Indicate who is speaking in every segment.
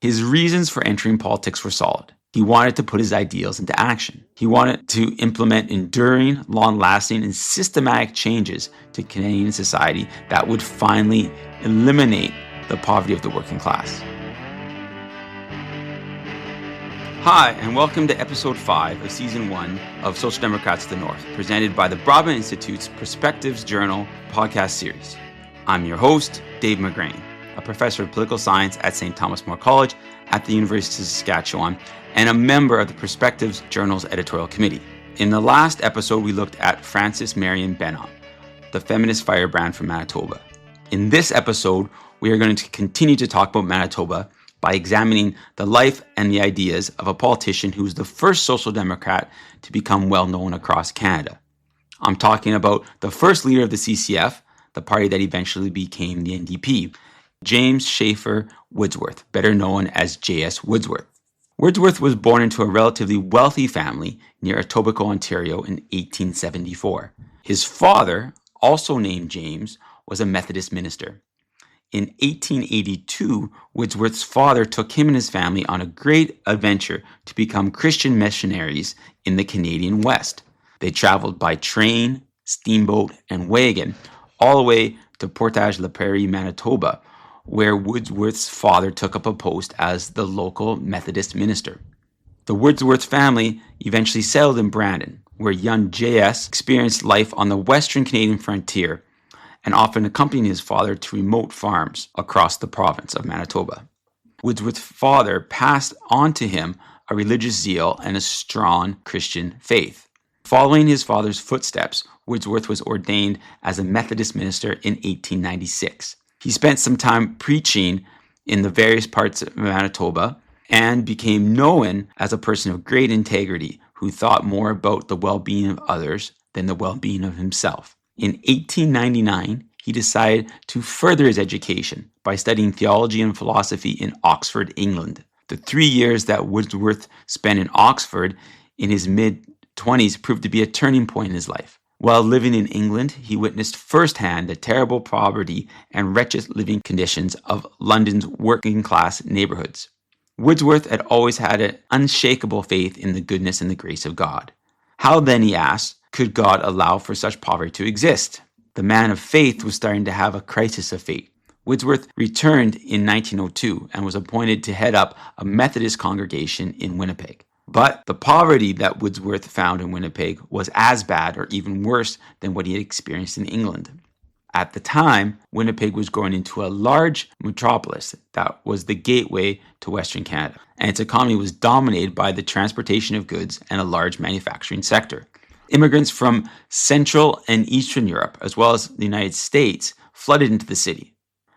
Speaker 1: His reasons for entering politics were solid. He wanted to put his ideals into action. He wanted to implement enduring, long-lasting, and systematic changes to Canadian society that would finally eliminate the poverty of the working class. Hi, and welcome to episode 5 of season 1 of Social Democrats of the North, presented by the Broadbent Institute's Perspectives Journal podcast series. I'm your host, Dave McGrane, a professor of political science at St. Thomas More College at the University of Saskatchewan, and a member of the Perspectives Journal's editorial committee. In the last episode, we looked at Frances Marion Benham, the feminist firebrand from Manitoba. In this episode, we are going to continue to talk about Manitoba by examining the life and the ideas of a politician who was the first social democrat to become well known across Canada. I'm talking about the first leader of the CCF, the party that eventually became the NDP, James Schaefer Woodsworth, better known as J.S. Woodsworth. Woodsworth was born into a relatively wealthy family near Etobicoke, Ontario in 1874. His father, also named James, was a Methodist minister. In 1882, Woodsworth's father took him and his family on a great adventure to become Christian missionaries in the Canadian West. They traveled by train, steamboat, and wagon all the way to Portage-la-Prairie, Manitoba, where Woodsworth's father took up a post as the local Methodist minister. The Woodsworth family eventually settled in Brandon, where young J.S. experienced life on the western Canadian frontier and often accompanied his father to remote farms across the province of Manitoba. Woodsworth's father passed on to him a religious zeal and a strong Christian faith. Following his father's footsteps, Woodsworth was ordained as a Methodist minister in 1896. He spent some time preaching in the various parts of Manitoba and became known as a person of great integrity who thought more about the well-being of others than the well-being of himself. In 1899, he decided to further his education by studying theology and philosophy in Oxford, England. The 3 years that Woodsworth spent in Oxford in his mid-20s proved to be a turning point in his life. While living in England, he witnessed firsthand the terrible poverty and wretched living conditions of London's working-class neighborhoods. Woodsworth had always had an unshakable faith in the goodness and the grace of God. How then, he asked, could God allow for such poverty to exist? The man of faith was starting to have a crisis of faith. Woodsworth returned in 1902 and was appointed to head up a Methodist congregation in Winnipeg. But the poverty that Woodsworth found in Winnipeg was as bad or even worse than what he had experienced in England. At the time, Winnipeg was growing into a large metropolis that was the gateway to Western Canada, and its economy was dominated by the transportation of goods and a large manufacturing sector. Immigrants from Central and Eastern Europe, as well as the United States, flooded into the city.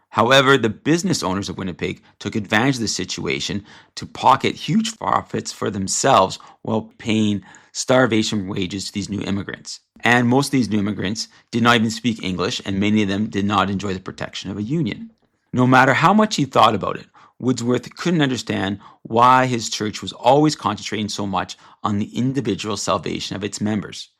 Speaker 1: However, the business owners of Winnipeg took advantage of the situation to pocket huge profits for themselves while paying starvation wages to these new immigrants. And most of these new immigrants did not even speak English, and many of them did not enjoy the protection of a union. No matter how much he thought about it, Woodsworth couldn't understand why his church was always concentrating so much on the individual salvation of its members.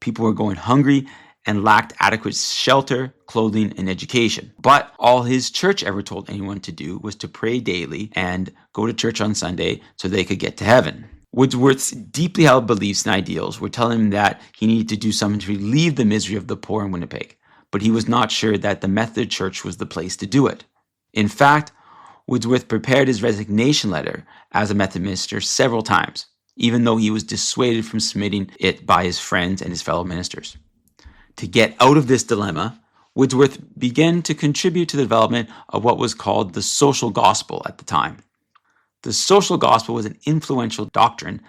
Speaker 1: People were going hungry and lacked adequate shelter, clothing, and education. But all his church ever told anyone to do was to pray daily and go to church on Sunday so they could get to heaven. Woodsworth's deeply held beliefs and ideals were telling him that he needed to do something to relieve the misery of the poor in Winnipeg, but he was not sure that the Methodist Church was the place to do it. In fact, Woodsworth prepared his resignation letter as a Methodist minister several times, even though he was dissuaded from submitting it by his friends and his fellow ministers. To get out of this dilemma, Woodsworth began to contribute to the development of what was called the social gospel at the time. The social gospel was an influential doctrine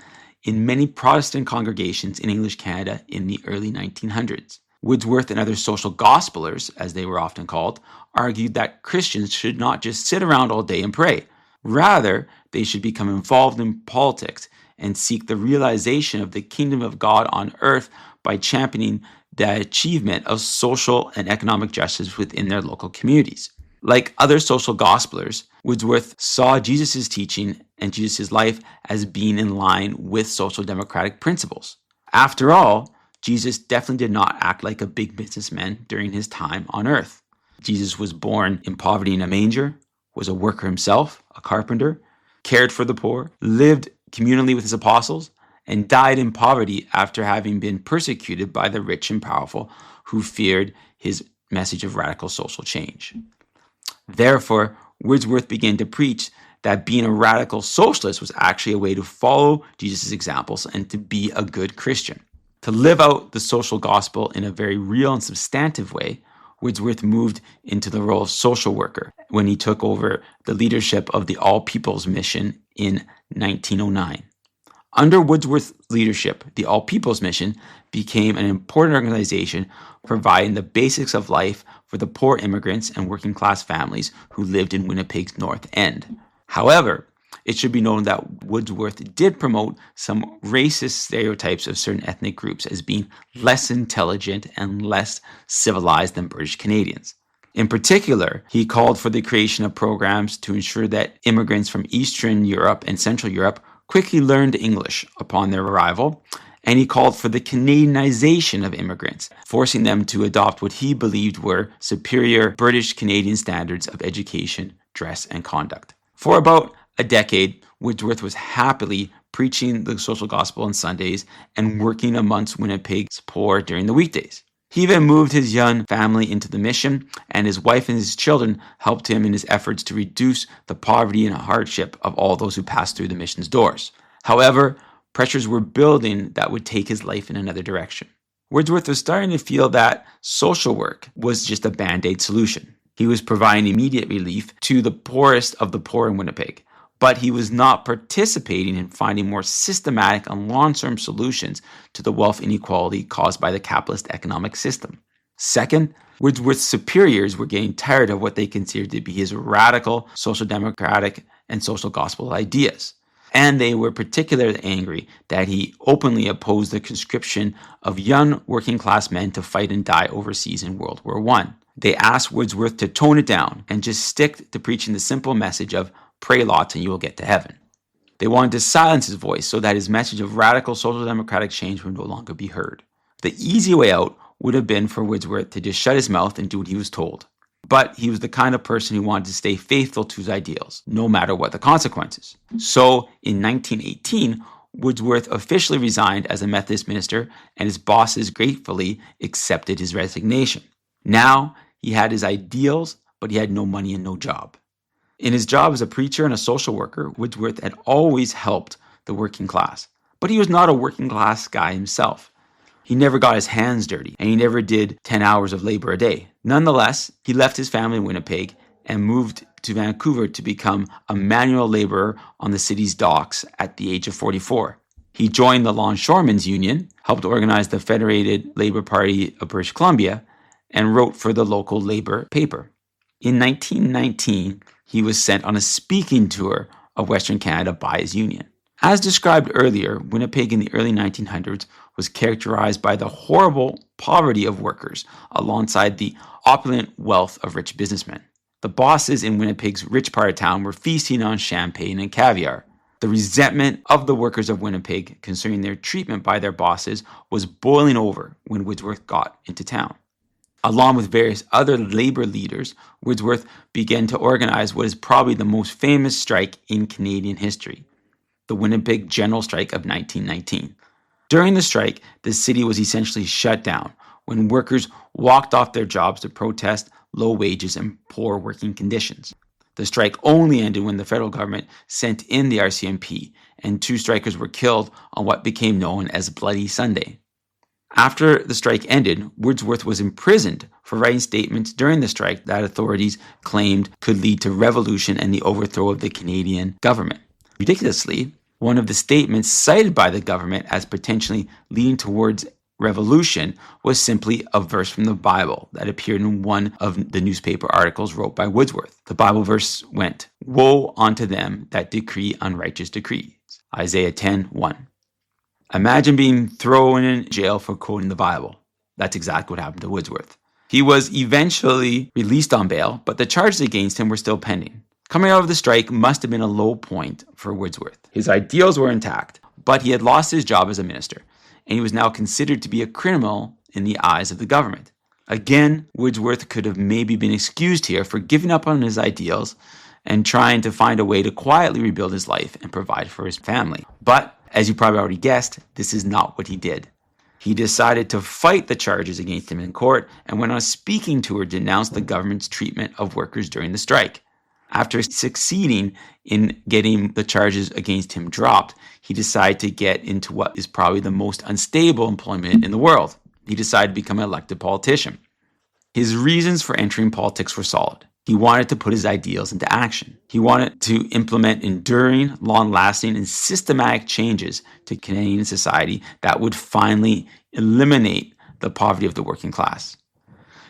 Speaker 1: in many Protestant congregations in English Canada in the early 1900s. Woodsworth and other social gospelers, as they were often called, argued that Christians should not just sit around all day and pray. Rather, they should become involved in politics and seek the realization of the kingdom of God on earth by championing the achievement of social and economic justice within their local communities. Like other social gospelers, Woodsworth saw Jesus' teaching and Jesus' life as being in line with social democratic principles. After all, Jesus definitely did not act like a big businessman during his time on earth. Jesus was born in poverty in a manger, was a worker himself, a carpenter, cared for the poor, lived communally with his apostles, and died in poverty after having been persecuted by the rich and powerful who feared his message of radical social change. Therefore, Woodsworth began to preach that being a radical socialist was actually a way to follow Jesus' examples and to be a good Christian. To live out the social gospel in a very real and substantive way, Woodsworth moved into the role of social worker when he took over the leadership of the All Peoples Mission in 1909. Under Woodsworth's leadership, the All Peoples Mission became an important organization providing the basics of life for the poor immigrants and working class families who lived in Winnipeg's North End. However, it should be known that Woodsworth did promote some racist stereotypes of certain ethnic groups as being less intelligent and less civilized than British Canadians. In particular, he called for the creation of programs to ensure that immigrants from Eastern Europe and Central Europe quickly learned English upon their arrival, and he called for the Canadianization of immigrants, forcing them to adopt what he believed were superior British Canadian standards of education, dress, and conduct. For about a decade, Woodsworth was happily preaching the social gospel on Sundays and working amongst Winnipeg's poor during the weekdays. He even moved his young family into the mission, and his wife and his children helped him in his efforts to reduce the poverty and hardship of all those who passed through the mission's doors. However, pressures were building that would take his life in another direction. Woodsworth was starting to feel that social work was just a band-aid solution. He was providing immediate relief to the poorest of the poor in Winnipeg, but he was not participating in finding more systematic and long-term solutions to the wealth inequality caused by the capitalist economic system. Second, Woodsworth's superiors were getting tired of what they considered to be his radical social democratic and social gospel ideas. And they were particularly angry that he openly opposed the conscription of young working class men to fight and die overseas in World War I. They asked Woodsworth to tone it down and just stick to preaching the simple message of pray lots and you will get to heaven. They wanted to silence his voice so that his message of radical social democratic change would no longer be heard. The easy way out would have been for Woodsworth to just shut his mouth and do what he was told. But he was the kind of person who wanted to stay faithful to his ideals, no matter what the consequences. So in 1918, Woodsworth officially resigned as a Methodist minister, and his bosses gratefully accepted his resignation. Now he had his ideals, but he had no money and no job. In his job as a preacher and a social worker, Woodsworth had always helped the working class. But he was not a working class guy himself. He never got his hands dirty, and he never did 10 hours of labor a day. Nonetheless, he left his family in Winnipeg and moved to Vancouver to become a manual laborer on the city's docks at the age of 44. He joined the Longshoremen's Union, helped organize the Federated Labour Party of British Columbia, and wrote for the local labor paper. In 1919, he was sent on a speaking tour of Western Canada by his union. As described earlier, Winnipeg in the early 1900s was characterized by the horrible poverty of workers alongside the opulent wealth of rich businessmen. The bosses in Winnipeg's rich part of town were feasting on champagne and caviar. The resentment of the workers of Winnipeg concerning their treatment by their bosses was boiling over when Woodsworth got into town. Along with various other labor leaders, Woodsworth began to organize what is probably the most famous strike in Canadian history, the Winnipeg General Strike of 1919. During the strike, the city was essentially shut down when workers walked off their jobs to protest low wages and poor working conditions. The strike only ended when the federal government sent in the RCMP, and 2 strikers were killed on what became known as Bloody Sunday. After the strike ended, Woodsworth was imprisoned for writing statements during the strike that authorities claimed could lead to revolution and the overthrow of the Canadian government. Ridiculously, one of the statements cited by the government as potentially leading towards revolution was simply a verse from the Bible that appeared in one of the newspaper articles wrote by Woodsworth. The Bible verse went, "Woe unto them that decree unrighteous decrees." Isaiah 10:1. Imagine being thrown in jail for quoting the Bible. That's exactly what happened to Woodsworth. He was eventually released on bail, but the charges against him were still pending. Coming out of the strike must have been a low point for Woodsworth. His ideals were intact, but he had lost his job as a minister, and he was now considered to be a criminal in the eyes of the government. Again, Woodsworth could have maybe been excused here for giving up on his ideals and trying to find a way to quietly rebuild his life and provide for his family. But, as you probably already guessed, this is not what he did. He decided to fight the charges against him in court and went on a speaking tour to denounce the government's treatment of workers during the strike. After succeeding in getting the charges against him dropped, he decided to get into what is probably the most unstable employment in the world. He decided to become an elected politician. His reasons for entering politics were solid. He wanted to put his ideals into action. He wanted to implement enduring, long-lasting, and systematic changes to Canadian society that would finally eliminate the poverty of the working class.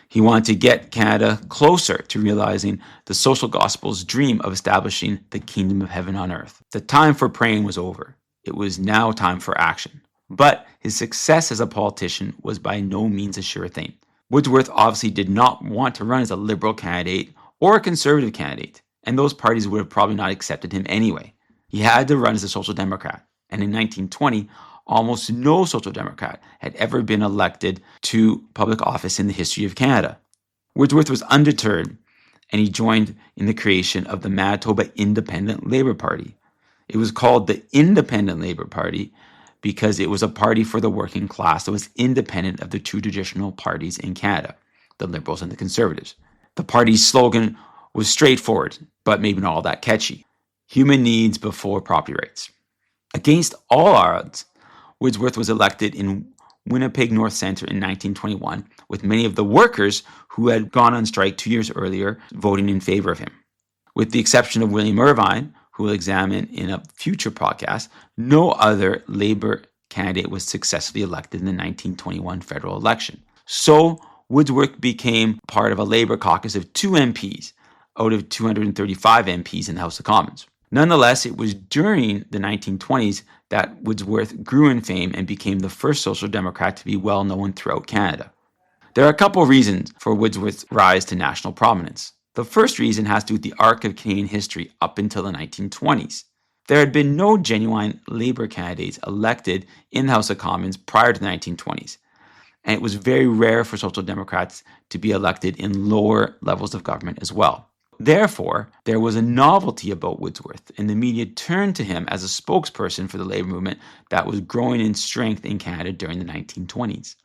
Speaker 1: He wanted to get Canada closer to realizing the social gospel's dream of establishing the kingdom of heaven on earth. The time for praying was over. It was now time for action. But his success as a politician was by no means a sure thing. Woodsworth obviously did not want to run as a Liberal candidate or a Conservative candidate, and those parties would have probably not accepted him anyway. He had to run as a Social Democrat, and in 1920, almost no Social Democrat had ever been elected to public office in the history of Canada. Woodsworth was undeterred, and he joined in the creation of the Manitoba Independent Labour Party. It was called the Independent Labour Party because it was a party for the working class that was independent of the two traditional parties in Canada, the Liberals and the Conservatives. The party's slogan was straightforward, but maybe not all that catchy. Human needs before property rights. Against all odds, Woodsworth was elected in Winnipeg North Centre in 1921, with many of the workers who had gone on strike 2 years earlier voting in favor of him. With the exception of William Irvine, who we'll examine in a future podcast, no other Labour candidate was successfully elected in the 1921 federal election. So, Woodsworth became part of a Labour caucus of 2 MPs out of 235 MPs in the House of Commons. Nonetheless, it was during the 1920s that Woodsworth grew in fame and became the first Social Democrat to be well known throughout Canada. There are a couple of reasons for Woodsworth's rise to national prominence. The first reason has to do with the arc of Canadian history up until the 1920s. There had been no genuine Labour candidates elected in the House of Commons prior to the 1920s. And it was very rare for Social Democrats to be elected in lower levels of government as well. Therefore, there was a novelty about Woodsworth, and the media turned to him as a spokesperson for the Labour movement that was growing in strength in Canada during the 1920s.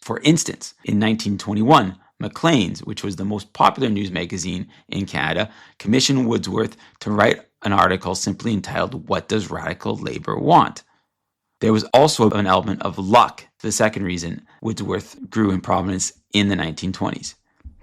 Speaker 1: For instance, in 1921, McGrane's, which was the most popular news magazine in Canada, commissioned Woodsworth to write an article simply entitled, "What Does Radical Labour Want?" There was also an element of luck, the second reason Woodsworth grew in prominence in the 1920s.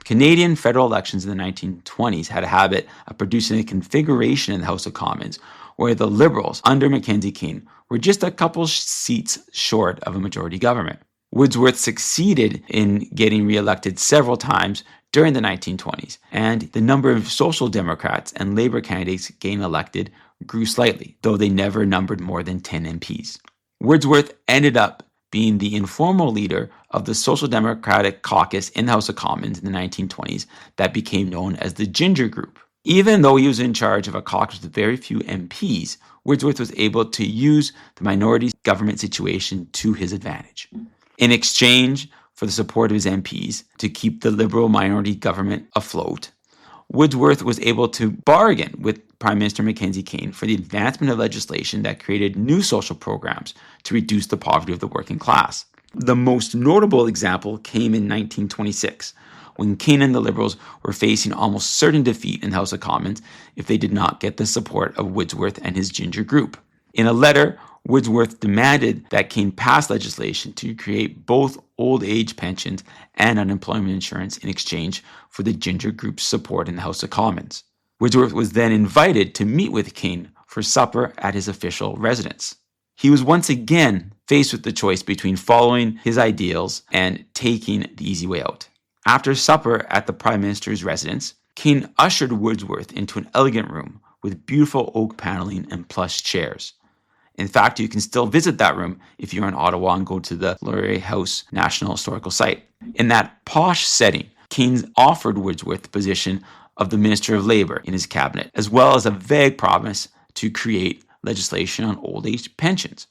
Speaker 1: Canadian federal elections in the 1920s had a habit of producing a configuration in the House of Commons where the Liberals, under Mackenzie King, were just a couple seats short of a majority government. Woodsworth succeeded in getting reelected several times during the 1920s, and the number of Social Democrats and Labour candidates getting elected grew slightly, though they never numbered more than 10 MPs. Woodsworth ended up being the informal leader of the Social Democratic caucus in the House of Commons in the 1920s that became known as the Ginger Group. Even though he was in charge of a caucus with very few MPs, Woodsworth was able to use the minority government situation to his advantage. In exchange for the support of his MPs to keep the Liberal minority government afloat, Woodsworth was able to bargain with Prime Minister Mackenzie King for the advancement of legislation that created new social programs to reduce the poverty of the working class. The most notable example came in 1926, when King and the Liberals were facing almost certain defeat in the House of Commons if they did not get the support of Woodsworth and his Ginger Group. In a letter, Woodsworth demanded that King pass legislation to create both old age pensions and unemployment insurance in exchange for the Ginger Group's support in the House of Commons. Woodsworth was then invited to meet with King for supper at his official residence. He was once again faced with the choice between following his ideals and taking the easy way out. After supper at the Prime Minister's residence, King ushered Woodsworth into an elegant room with beautiful oak paneling and plush chairs. In fact, you can still visit that room if you're in Ottawa and go to the Laurier House National Historical Site. In that posh setting, King offered Woodsworth the position of the Minister of Labour in his cabinet, as well as a vague promise to create legislation on old age pensions.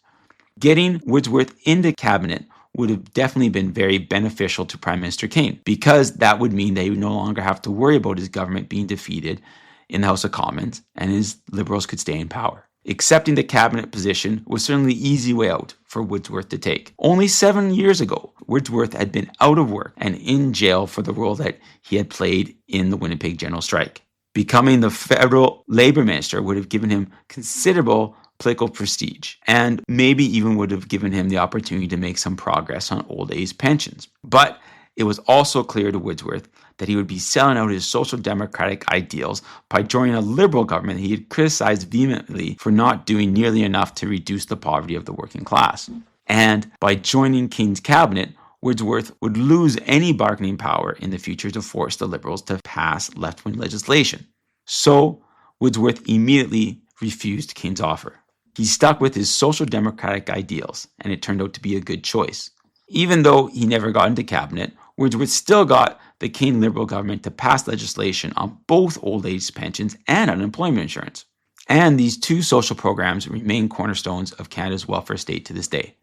Speaker 1: Getting Woodsworth into cabinet would have definitely been very beneficial to Prime Minister King, because that would mean that he would no longer have to worry about his government being defeated in the House of Commons and his Liberals could stay in power. Accepting the cabinet position was certainly the easy way out for Woodsworth to take. Only 7 years ago, Woodsworth had been out of work and in jail for the role that he had played in the Winnipeg General Strike. Becoming the federal labor minister would have given him considerable political prestige and maybe even would have given him the opportunity to make some progress on old age pensions. But it was also clear to Woodsworth that he would be selling out his social democratic ideals by joining a Liberal government he had criticized vehemently for not doing nearly enough to reduce the poverty of the working class. And by joining King's cabinet, Woodsworth would lose any bargaining power in the future to force the Liberals to pass left-wing legislation. So Woodsworth immediately refused King's offer. He stuck with his social democratic ideals, and it turned out to be a good choice. Even though he never got into cabinet, Woodsworth still got the King Liberal government to pass legislation on both old age pensions and unemployment insurance. And these two social programs remain cornerstones of Canada's welfare state to this day.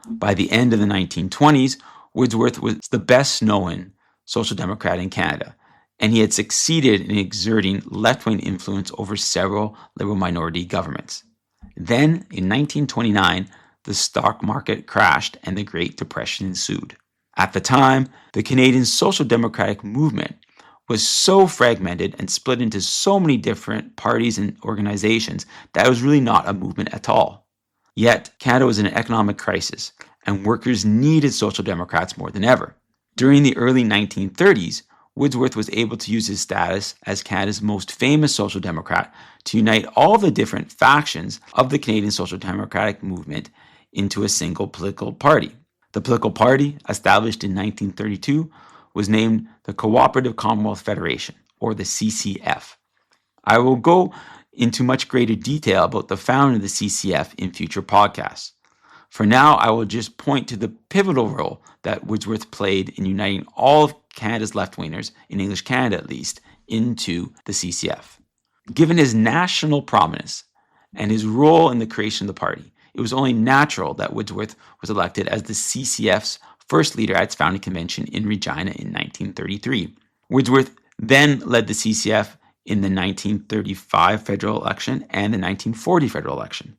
Speaker 1: By the end of the 1920s, Woodsworth was the best known social democrat in Canada, and he had succeeded in exerting left-wing influence over several Liberal minority governments. Then, in 1929, the stock market crashed and the Great Depression ensued. At the time, the Canadian social democratic movement was so fragmented and split into so many different parties and organizations that it was really not a movement at all. Yet, Canada was in an economic crisis, and workers needed social democrats more than ever. During the early 1930s, Woodsworth was able to use his status as Canada's most famous social democrat to unite all the different factions of the Canadian social democratic movement into a single political party. The political party, established in 1932, was named the Co-operative Commonwealth Federation, or the CCF. I will go into much greater detail about the founding of the CCF in future podcasts. For now, I will just point to the pivotal role that Woodsworth played in uniting all of Canada's left-wingers, in English Canada at least, into the CCF. Given his national prominence and his role in the creation of the party, it was only natural that Woodsworth was elected as the CCF's first leader at its founding convention in Regina in 1933. Woodsworth then led the CCF in the 1935 federal election and the 1940 federal election.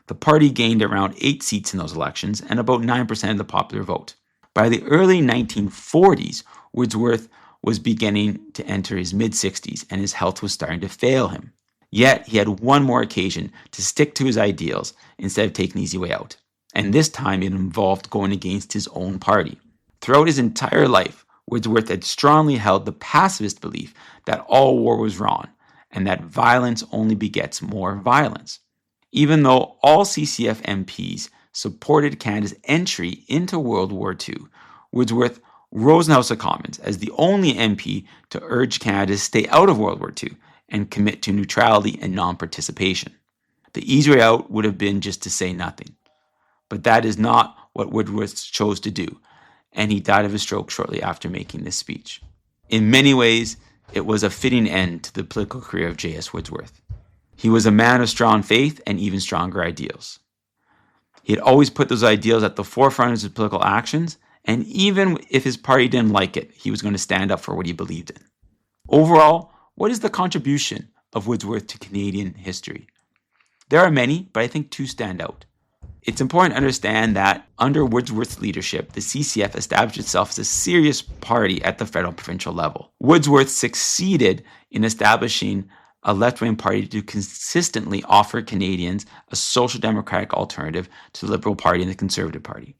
Speaker 1: The party gained around 8 seats in those elections and about 9% of the popular vote. By the early 1940s, Woodsworth was beginning to enter his mid-60s and his health was starting to fail him. Yet he had one more occasion to stick to his ideals instead of taking the easy way out. And this time it involved going against his own party. Throughout his entire life, Woodsworth had strongly held the pacifist belief that all war was wrong and that violence only begets more violence. Even though all CCF MPs supported Canada's entry into World War II, Woodsworth rose in the House of Commons as the only MP to urge Canada to stay out of World War II and commit to neutrality and non-participation. The easy way out would have been just to say nothing. But that is not what Woodsworth chose to do, and he died of a stroke shortly after making this speech. In many ways, it was a fitting end to the political career of J.S. Woodsworth. He was a man of strong faith and even stronger ideals. He had always put those ideals at the forefront of his political actions, and even if his party didn't like it, he was going to stand up for what he believed in. Overall, what is the contribution of Woodsworth to Canadian history? There are many, but I think 2 stand out. It's important to understand that under Woodsworth's leadership, the CCF established itself as a serious party at the federal and provincial level. Woodsworth succeeded in establishing a left-wing party to consistently offer Canadians a social democratic alternative to the Liberal Party and the Conservative Party.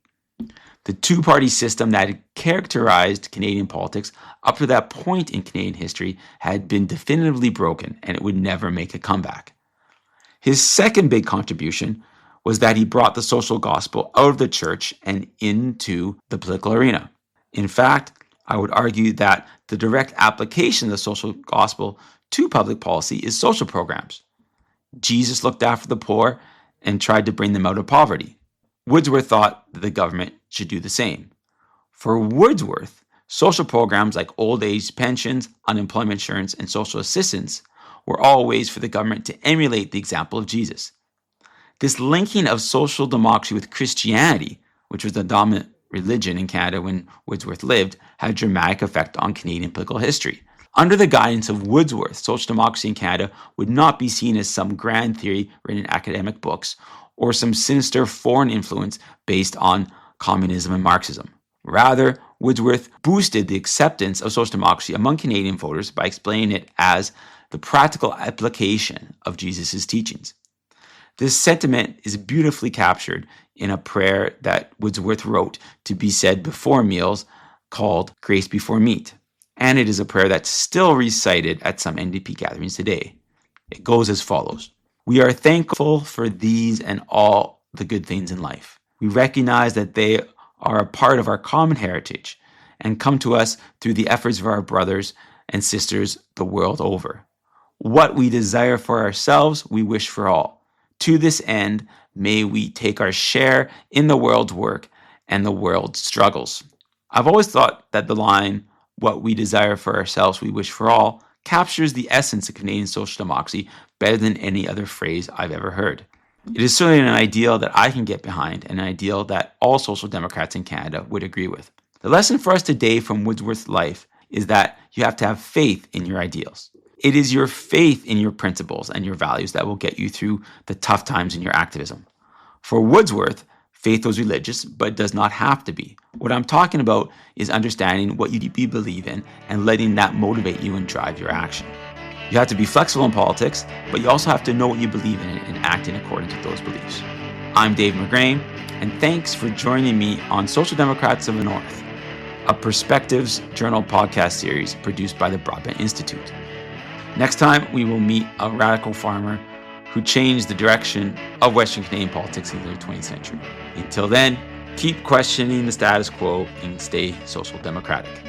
Speaker 1: The two-party system that had characterized Canadian politics up to that point in Canadian history had been definitively broken, and it would never make a comeback. His second big contribution was that he brought the social gospel out of the church and into the political arena. In fact, I would argue that the direct application of the social gospel to public policy is social programs. Jesus looked after the poor and tried to bring them out of poverty. Woodsworth thought that the government should do the same. For Woodsworth, social programs like old age pensions, unemployment insurance, and social assistance were all ways for the government to emulate the example of Jesus. This linking of social democracy with Christianity, which was the dominant religion in Canada when Woodsworth lived, had a dramatic effect on Canadian political history. Under the guidance of Woodsworth, social democracy in Canada would not be seen as some grand theory written in academic books or some sinister foreign influence based on communism and Marxism. Rather, Woodsworth boosted the acceptance of social democracy among Canadian voters by explaining it as the practical application of Jesus' teachings. This sentiment is beautifully captured in a prayer that Woodsworth wrote to be said before meals called Grace Before Meat. And it is a prayer that's still recited at some NDP gatherings today. It goes as follows. We are thankful for these and all the good things in life. We recognize that they are a part of our common heritage and come to us through the efforts of our brothers and sisters the world over. What we desire for ourselves, we wish for all. To this end, may we take our share in the world's work and the world's struggles. I've always thought that the line, what we desire for ourselves, we wish for all, captures the essence of Canadian social democracy better than any other phrase I've ever heard. It is certainly an ideal that I can get behind and an ideal that all social democrats in Canada would agree with. The lesson for us today from Woodsworth's life is that you have to have faith in your ideals. It is your faith in your principles and your values that will get you through the tough times in your activism. For Woodsworth, faith was religious, but does not have to be. What I'm talking about is understanding what you deeply believe in and letting that motivate you and drive your action. You have to be flexible in politics, but you also have to know what you believe in and act in accordance with those beliefs. I'm Dave McGrane, and thanks for joining me on Social Democrats of the North, a Perspectives Journal podcast series produced by the Broadbent Institute. Next time, we will meet a radical farmer who changed the direction of Western Canadian politics in the 20th century. Until then, keep questioning the status quo and stay social democratic.